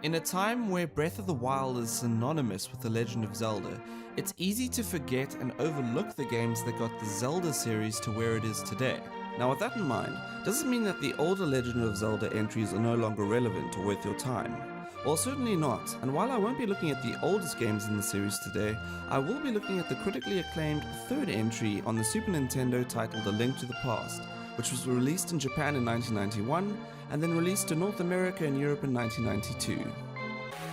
In a time where Breath of the Wild is synonymous with The Legend of Zelda, it's easy to forget and overlook the games that got the Zelda series to where it is today. Now with that in mind, does it mean that the older Legend of Zelda entries are no longer relevant or worth your time? Well, certainly not, and while I won't be looking at the oldest games in the series today, I will be looking at the critically acclaimed third entry on the Super Nintendo titled A Link to the Past, which was released in Japan in 1991 and then released to North America and Europe in 1992.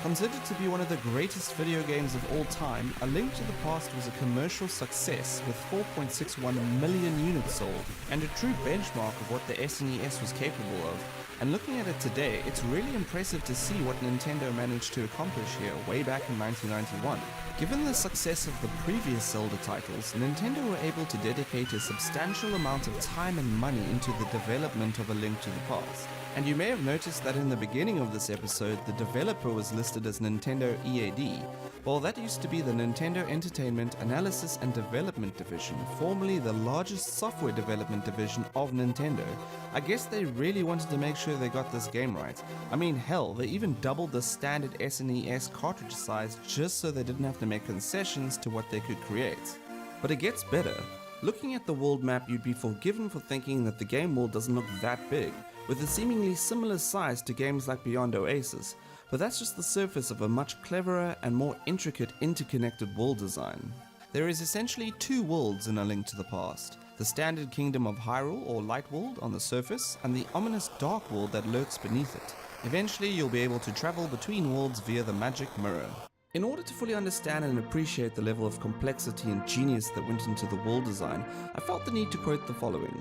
Considered to be one of the greatest video games of all time, A Link to the Past was a commercial success with 4.61 million units sold, and a true benchmark of what the SNES was capable of. And looking at it today, it's really impressive to see what Nintendo managed to accomplish here way back in 1991. Given the success of the previous Zelda titles, Nintendo were able to dedicate a substantial amount of time and money into the development of A Link to the Past. And you may have noticed that in the beginning of this episode, the developer was listed as Nintendo EAD. Well, that used to be the Nintendo Entertainment Analysis and Development Division, formerly the largest software development division of Nintendo. I guess they really wanted to make sure they got this game right. I mean, hell, they even doubled the standard SNES cartridge size just so they didn't have to make concessions to what they could create. But it gets better. Looking at the world map, you'd be forgiven for thinking that the game world doesn't look that big, with a seemingly similar size to games like Beyond Oasis, but that's just the surface of a much cleverer and more intricate interconnected world design. There is essentially two worlds in A Link to the Past: the standard kingdom of Hyrule or Light World on the surface, and the ominous Dark World that lurks beneath it. Eventually you'll be able to travel between worlds via the magic mirror. In order to fully understand and appreciate the level of complexity and genius that went into the world design, I felt the need to quote the following.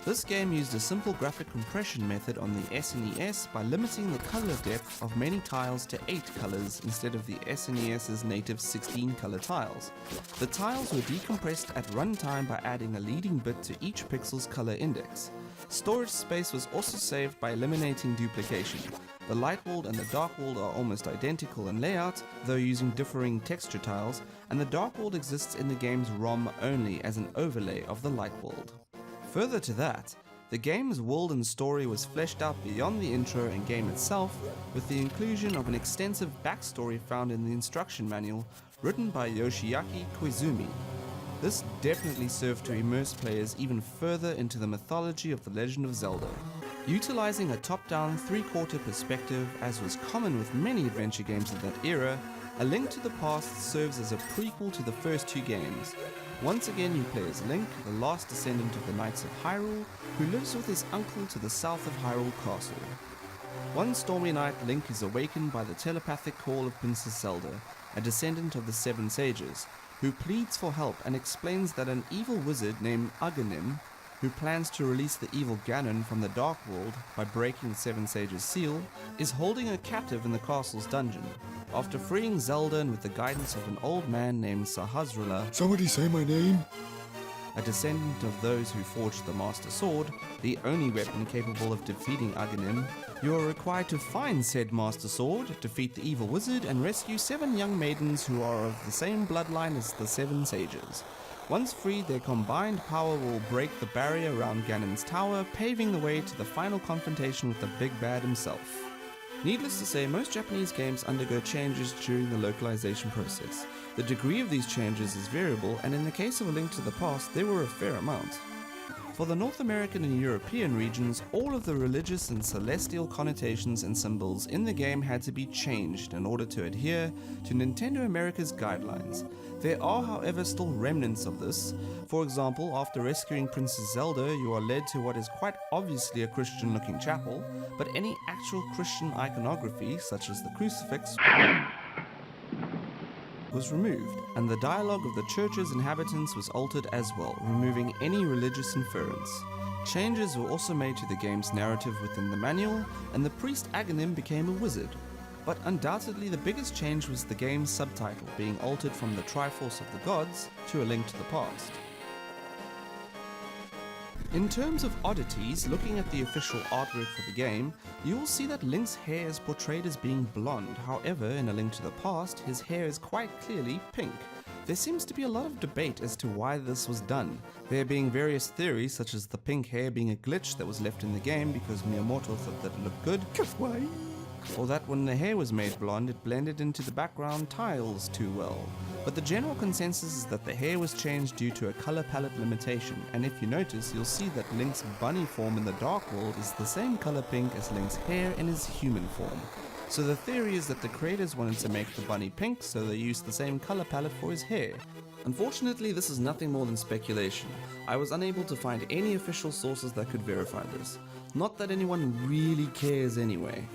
This game used a simple graphic compression method on the SNES by limiting the color depth of many tiles to 8 colors instead of the SNES's native 16 color tiles. The tiles were decompressed at runtime by adding a leading bit to each pixel's color index. Storage space was also saved by eliminating duplication. The Light World and the Dark World are almost identical in layout, though using differing texture tiles, and the Dark World exists in the game's ROM only as an overlay of the Light World. Further to that, the game's world and story was fleshed out beyond the intro and game itself, with the inclusion of an extensive backstory found in the instruction manual, written by Yoshiaki Koizumi. This definitely served to immerse players even further into the mythology of The Legend of Zelda. Utilizing a top-down, three-quarter perspective, as was common with many adventure games of that era, A Link to the Past serves as a prequel to the first two games. Once again you play as Link, the last descendant of the Knights of Hyrule, who lives with his uncle to the south of Hyrule Castle. One stormy night, Link is awakened by the telepathic call of Princess Zelda, a descendant of the Seven Sages, who pleads for help and explains that an evil wizard named Agahnim, who plans to release the evil Ganon from the Dark World by breaking the Seven Sages' seal, is holding her captive in the castle's dungeon. After freeing Zelda and with the guidance of an old man named Sahasrahla, Somebody say my name? a descendant of those who forged the Master Sword, the only weapon capable of defeating Agahnim, you are required to find said Master Sword, defeat the evil wizard, and rescue 7 young maidens who are of the same bloodline as the Seven Sages. Once freed, their combined power will break the barrier around Ganon's tower, paving the way to the final confrontation with the big bad himself. Needless to say, most Japanese games undergo changes during the localization process. The degree of these changes is variable, and in the case of A Link to the Past, there were a fair amount. For the North American and European regions, all of the religious and celestial connotations and symbols in the game had to be changed in order to adhere to Nintendo America's guidelines. There are, however, still remnants of this. For example, after rescuing Princess Zelda, you are led to what is quite obviously a Christian-looking chapel, but any actual Christian iconography, such as the crucifix, was removed, and the dialogue of the church's inhabitants was altered as well, removing any religious inference. Changes were also made to the game's narrative within the manual, and the priest Agahnim became a wizard. But undoubtedly the biggest change was the game's subtitle being altered from the Triforce of the Gods to A Link to the Past. In terms of oddities, looking at the official artwork for the game, you will see that Link's hair is portrayed as being blonde. However, in A Link to the Past, his hair is quite clearly pink. There seems to be a lot of debate as to why this was done, there being various theories such as the pink hair being a glitch that was left in the game because Miyamoto thought that it looked good. Kawaii. or that when the hair was made blonde it blended into the background tiles too well. But the general consensus is that the hair was changed due to a color palette limitation, and if you notice, you'll see that Link's bunny form in the Dark World is the same color pink as Link's hair in his human form. So the theory is that the creators wanted to make the bunny pink, so they used the same color palette for his hair. Unfortunately, this is nothing more than speculation. I was unable to find any official sources that could verify this. Not that anyone really cares anyway.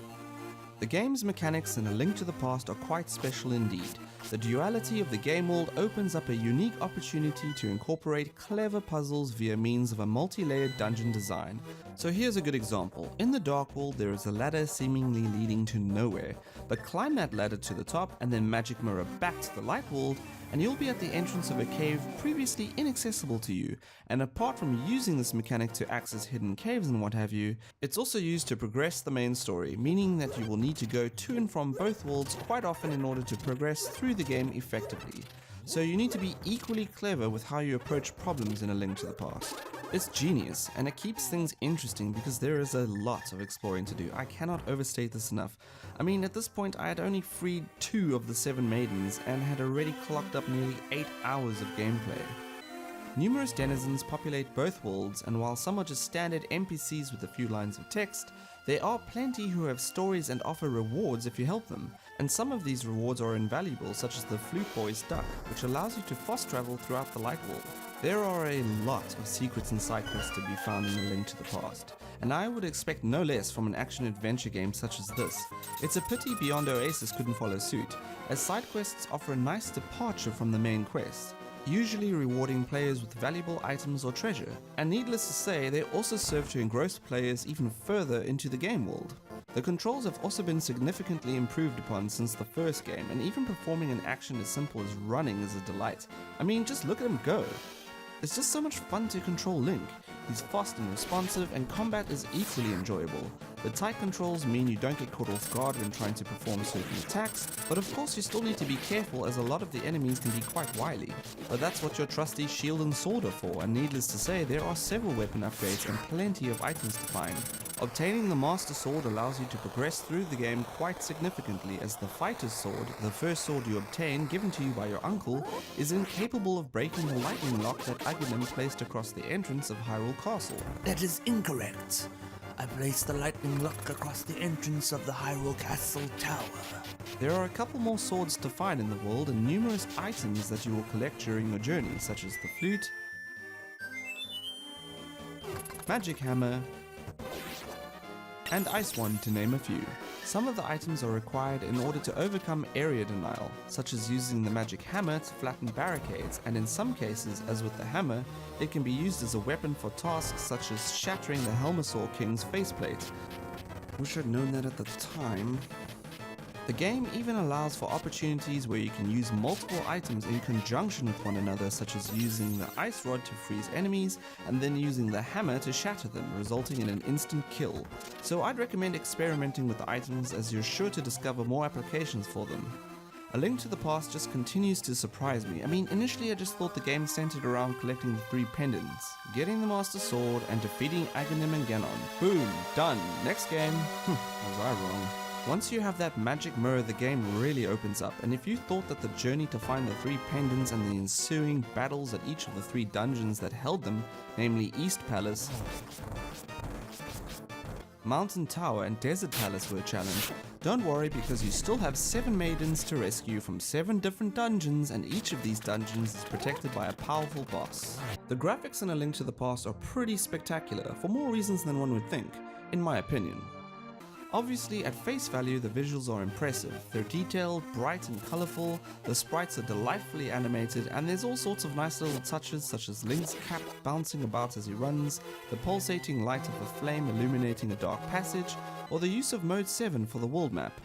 The game's mechanics in A Link to the Past are quite special indeed. The duality of the game world opens up a unique opportunity to incorporate clever puzzles via means of a multi-layered dungeon design. So here's a good example. In the Dark World there is a ladder seemingly leading to nowhere, but climb that ladder to the top and then magic mirror back to the Light World and you'll be at the entrance of a cave previously inaccessible to you, and apart from using this mechanic to access hidden caves and what have you, it's also used to progress the main story, meaning that you will need to go to and from both worlds quite often in order to progress through the game effectively. So you need to be equally clever with how you approach problems in A Link to the Past. It's genius, and it keeps things interesting because there is a lot of exploring to do. I cannot overstate this enough. I mean, at this point I had only freed 2 of the 7 maidens and had already clocked up nearly 8 hours of gameplay. Numerous denizens populate both worlds, and while some are just standard NPCs with a few lines of text, there are plenty who have stories and offer rewards if you help them, and some of these rewards are invaluable, such as the Flute Boy's Duck, which allows you to fast travel throughout the Light World. There are a lot of secrets and side quests to be found in A Link to the Past, and I would expect no less from an action-adventure game such as this. It's a pity Beyond Oasis couldn't follow suit, as side quests offer a nice departure from the main quest, usually rewarding players with valuable items or treasure, and needless to say, they also serve to engross players even further into the game world. The controls have also been significantly improved upon since the first game, and even performing an action as simple as running is a delight. I mean, just look at him go. It's just so much fun to control Link. He's fast and responsive, and combat is equally enjoyable. The tight controls mean you don't get caught off guard when trying to perform certain attacks, but of course you still need to be careful as a lot of the enemies can be quite wily. But that's what your trusty shield and sword are for, and needless to say, there are several weapon upgrades and plenty of items to find. Obtaining the Master Sword allows you to progress through the game quite significantly, as the Fighter's Sword, the first sword you obtain given to you by your uncle, is incapable of breaking the lightning lock that Agahnim placed across the entrance of Hyrule Castle. That is incorrect. I placed the lightning lock across the entrance of the Hyrule Castle tower. There are a couple more swords to find in the world and numerous items that you will collect during your journey, such as the flute, magic hammer, and ice wand, to name a few. Some of the items are required in order to overcome area denial, such as using the magic hammer to flatten barricades, and in some cases, as with the hammer, it can be used as a weapon for tasks such as shattering the Helmasaur King's faceplate. Wish I'd known that at the time. The game even allows for opportunities where you can use multiple items in conjunction with one another, such as using the ice rod to freeze enemies and then using the hammer to shatter them, resulting in an instant kill. So I'd recommend experimenting with the items, as you're sure to discover more applications for them. A Link to the Past just continues to surprise me. I mean, initially I just thought the game centered around collecting the 3 pendants, getting the Master Sword, and defeating Agahnim and Ganon. Boom, done. Next game. Was I wrong? Once you have that magic mirror, the game really opens up, and if you thought that the journey to find the 3 pendants and the ensuing battles at each of the 3 dungeons that held them, namely East Palace, Mountain Tower and Desert Palace, were a challenge, don't worry, because you still have 7 maidens to rescue from 7 different dungeons, and each of these dungeons is protected by a powerful boss. The graphics in A Link to the Past are pretty spectacular, for more reasons than one would think, in my opinion. Obviously, at face value, the visuals are impressive. They're detailed, bright and colourful, the sprites are delightfully animated, and there's all sorts of nice little touches such as Link's cap bouncing about as he runs, the pulsating light of a flame illuminating a dark passage, or the use of Mode 7 for the world map.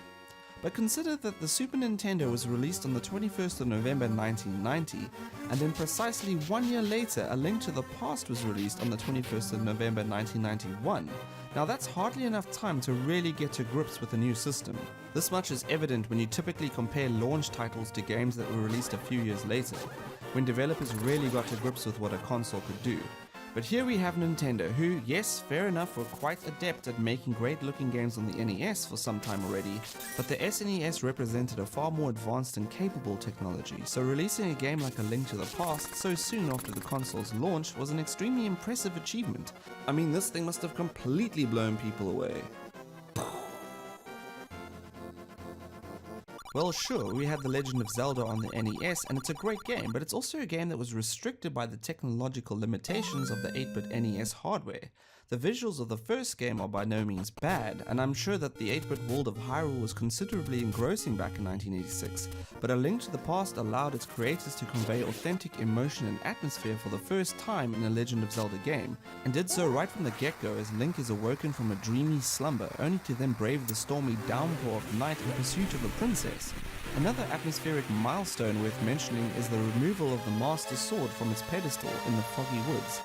But consider that the Super Nintendo was released on the 21st of November 1990, and then precisely 1 year later, A Link to the Past was released on the 21st of November 1991. Now that's hardly enough time to really get to grips with the new system. This much is evident when you typically compare launch titles to games that were released a few years later, when developers really got to grips with what a console could do. But here we have Nintendo, who, yes, fair enough, were quite adept at making great looking games on the NES for some time already, but the SNES represented a far more advanced and capable technology, so releasing a game like A Link to the Past so soon after the console's launch was an extremely impressive achievement. I mean, this thing must have completely blown people away. Well, sure, we had The Legend of Zelda on the NES, and it's a great game, but it's also a game that was restricted by the technological limitations of the 8-bit NES hardware. The visuals of the first game are by no means bad, and I'm sure that the 8-bit world of Hyrule was considerably engrossing back in 1986, but A Link to the Past allowed its creators to convey authentic emotion and atmosphere for the first time in a Legend of Zelda game, and did so right from the get-go as Link is awoken from a dreamy slumber, only to then brave the stormy downpour of night in pursuit of a princess. Another atmospheric milestone worth mentioning is the removal of the Master Sword from its pedestal in the foggy woods.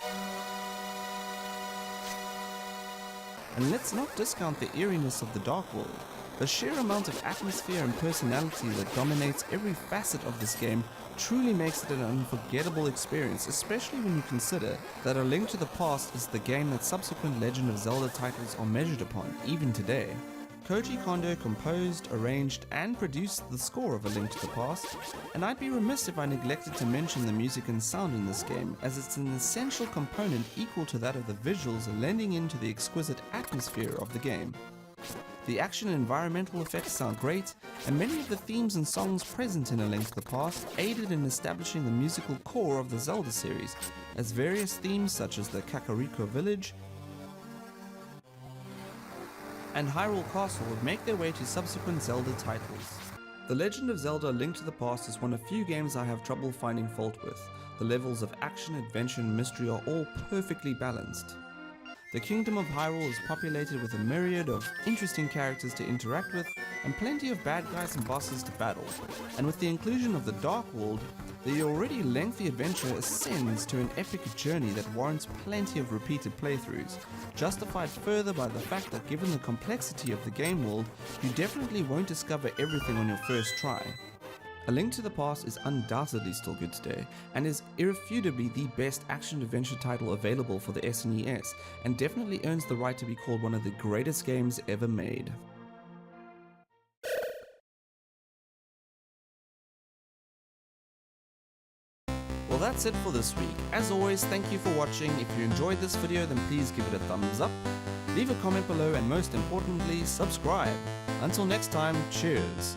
And let's not discount the eeriness of the Dark World. The sheer amount of atmosphere and personality that dominates every facet of this game truly makes it an unforgettable experience, especially when you consider that A Link to the Past is the game that subsequent Legend of Zelda titles are measured upon, even today. Koji Kondo composed, arranged, and produced the score of A Link to the Past, and I'd be remiss if I neglected to mention the music and sound in this game, as it's an essential component equal to that of the visuals, lending into the exquisite atmosphere of the game. The action and environmental effects sound great, and many of the themes and songs present in A Link to the Past aided in establishing the musical core of the Zelda series, as various themes such as the Kakariko Village and Hyrule Castle would make their way to subsequent Zelda titles. The Legend of Zelda: A Link to the Past is one of few games I have trouble finding fault with. The levels of action, adventure, and mystery are all perfectly balanced. The Kingdom of Hyrule is populated with a myriad of interesting characters to interact with, and plenty of bad guys and bosses to battle. And with the inclusion of the Dark World, the already lengthy adventure ascends to an epic journey that warrants plenty of repeated playthroughs, justified further by the fact that given the complexity of the game world, you definitely won't discover everything on your first try. A Link to the Past is undoubtedly still good today, and is irrefutably the best action-adventure title available for the SNES, and definitely earns the right to be called one of the greatest games ever made. Well, that's it for this week. As always, thank you for watching. If you enjoyed this video, then please give it a thumbs up, leave a comment below, and most importantly, subscribe. Until next time, cheers!